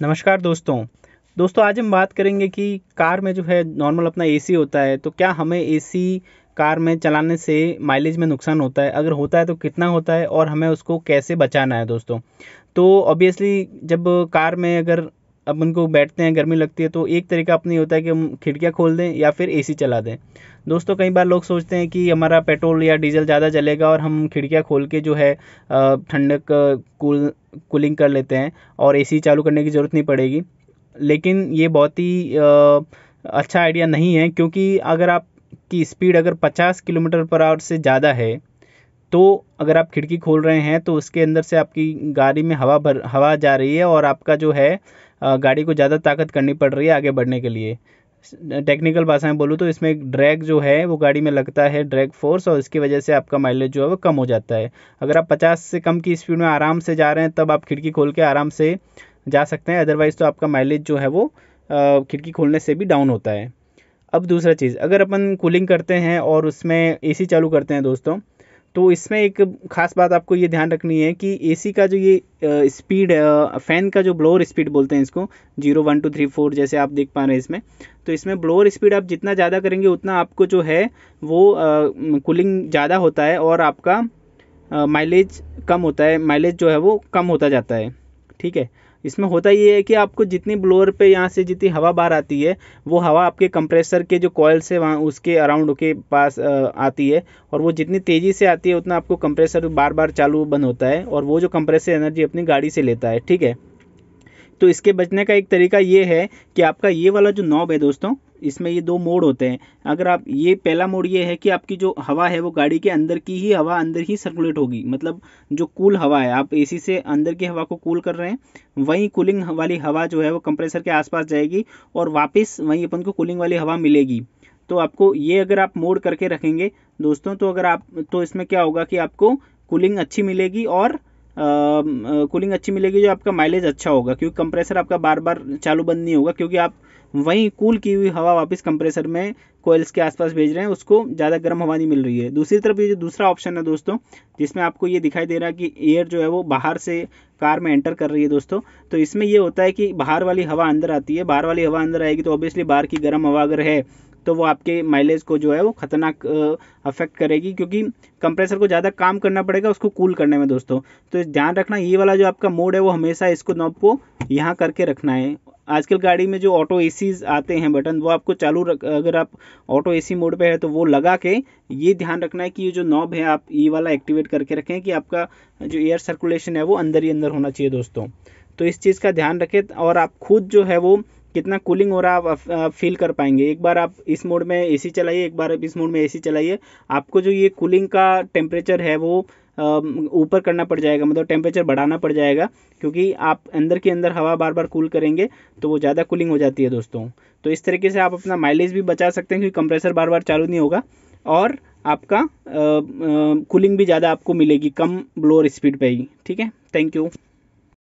नमस्कार दोस्तों आज हम बात करेंगे कि कार में जो है नॉर्मल अपना एसी होता है, तो क्या हमें एसी कार में चलाने से माइलेज में नुकसान होता है, अगर होता है तो कितना होता है और हमें उसको कैसे बचाना है दोस्तों। तो ऑब्वियसली जब कार में अगर अपन को बैठते हैं, गर्मी लगती है, तो एक तरीका अपनी होता है कि हम खिड़कियाँ खोल दें या फिर एसी चला दें। दोस्तों कई बार लोग सोचते हैं कि हमारा पेट्रोल या डीजल ज़्यादा जलेगा और हम खिड़कियाँ खोल के जो है ठंडक कूलिंग कर लेते हैं और एसी चालू करने की ज़रूरत नहीं पड़ेगी। लेकिन ये बहुत ही अच्छा आइडिया नहीं है, क्योंकि अगर आपकी स्पीड अगर 50 किलोमीटर पर आवर से ज़्यादा है, तो अगर आप खिड़की खोल रहे हैं तो उसके अंदर से आपकी गाड़ी में हवा जा रही है और आपका जो है गाड़ी को ज़्यादा ताकत करनी पड़ रही है आगे बढ़ने के लिए। टेक्निकल भाषा में बोलूँ तो इसमें एक ड्रैग जो है वो गाड़ी में लगता है, ड्रैग फोर्स, और इसकी वजह से आपका माइलेज जो है वो कम हो जाता है। अगर आप 50 से कम की स्पीड में आराम से जा रहे हैं तब आप खिड़की खोल के आराम से जा सकते हैं, अदरवाइज़ तो आपका माइलेज जो है वो खिड़की खोलने से भी डाउन होता है। अब दूसरा चीज़, अगर अपन कूलिंग करते हैं और उसमें एसी चालू करते हैं दोस्तों, तो इसमें एक ख़ास बात आपको ये ध्यान रखनी है कि एसी का जो ये स्पीड, फ़ैन का जो ब्लोअर स्पीड बोलते हैं इसको, 0 1 2 3 4 जैसे आप देख पा रहे हैं इसमें, तो इसमें ब्लोअर स्पीड आप जितना ज़्यादा करेंगे उतना आपको जो है वो कूलिंग ज़्यादा होता है और आपका माइलेज कम होता है, माइलेज जो है वो कम होता जाता है। ठीक है, इसमें होता ये है कि आपको जितनी ब्लोअर पे यहाँ से जितनी हवा बाहर आती है, वो हवा आपके कंप्रेसर के जो कॉइल्स है वहाँ उसके अराउंड के पास आती है, और वो जितनी तेज़ी से आती है उतना आपको कंप्रेसर बार बार चालू बंद होता है और वो जो कंप्रेसर एनर्जी अपनी गाड़ी से लेता है। ठीक है, तो इसके बचने का एक तरीका ये है कि आपका ये वाला जो नॉब है दोस्तों, इसमें ये दो मोड होते हैं। अगर आप ये पहला मोड ये है कि आपकी जो हवा है वो गाड़ी के अंदर की ही हवा अंदर ही सर्कुलेट होगी, मतलब जो कूल हवा है, आप एसी से अंदर की हवा को कूल कर रहे हैं, वहीं कूलिंग वाली हवा जो है वो कंप्रेसर के आसपास जाएगी और वापस वहीं अपन को कूलिंग वाली हवा मिलेगी। तो आपको ये अगर आप मोड करके रखेंगे दोस्तों, तो अगर आप तो इसमें क्या होगा कि आपको कूलिंग अच्छी मिलेगी और कूलिंग अच्छी मिलेगी, जो आपका माइलेज अच्छा होगा, क्योंकि कंप्रेसर आपका बार बार चालू बंद नहीं होगा, क्योंकि आप वहीं कूल की हुई हवा वापस कंप्रेसर में कोयल्स के आसपास भेज रहे हैं, उसको ज़्यादा गर्म हवा नहीं मिल रही है। दूसरी तरफ ये जो दूसरा ऑप्शन है दोस्तों, जिसमें आपको ये दिखाई दे रहा है कि एयर जो है वो बाहर से कार में एंटर कर रही है दोस्तों, तो इसमें ये होता है कि बाहर वाली हवा अंदर आती है, बाहर वाली हवा अंदर आएगी तो ऑब्वियसली बाहर की गर्म हवा अगर है तो वो आपके माइलेज को जो है वो खतरनाक अफेक्ट करेगी, क्योंकि कंप्रेसर को ज़्यादा काम करना पड़ेगा उसको कूल करने में दोस्तों। तो ध्यान रखना, ये वाला जो आपका मोड है वो हमेशा इसको नॉब को यहाँ करके रखना है। आजकल गाड़ी में जो ऑटो एसीज आते हैं बटन, वो आपको अगर आप ऑटो एसी मोड पे है तो वो लगा के ये ध्यान रखना है कि ये जो नॉब है आप ये वाला एक्टिवेट करके रखें कि आपका जो एयर सर्कुलेशन है वो अंदर ही अंदर होना चाहिए दोस्तों। तो इस चीज़ का ध्यान रखें और आप खुद जो है वो कितना कूलिंग हो रहा है आप फील कर पाएंगे। एक बार आप इस मोड में एसी चलाइए, एक बार आप इस मोड में एसी चलाइए, आपको जो ये कूलिंग का टेम्परेचर है वो ऊपर करना पड़ जाएगा, मतलब टेम्परेचर बढ़ाना पड़ जाएगा, क्योंकि आप अंदर के अंदर हवा बार बार कूल करेंगे तो वो ज़्यादा कूलिंग हो जाती है दोस्तों। तो इस तरीके से आप अपना माइलेज भी बचा सकते हैं, क्योंकि कंप्रेसर बार बार चालू नहीं होगा और आपका कूलिंग भी ज़्यादा आपको मिलेगी कम ब्लोअर स्पीड पे ही। ठीक है, थैंक यू।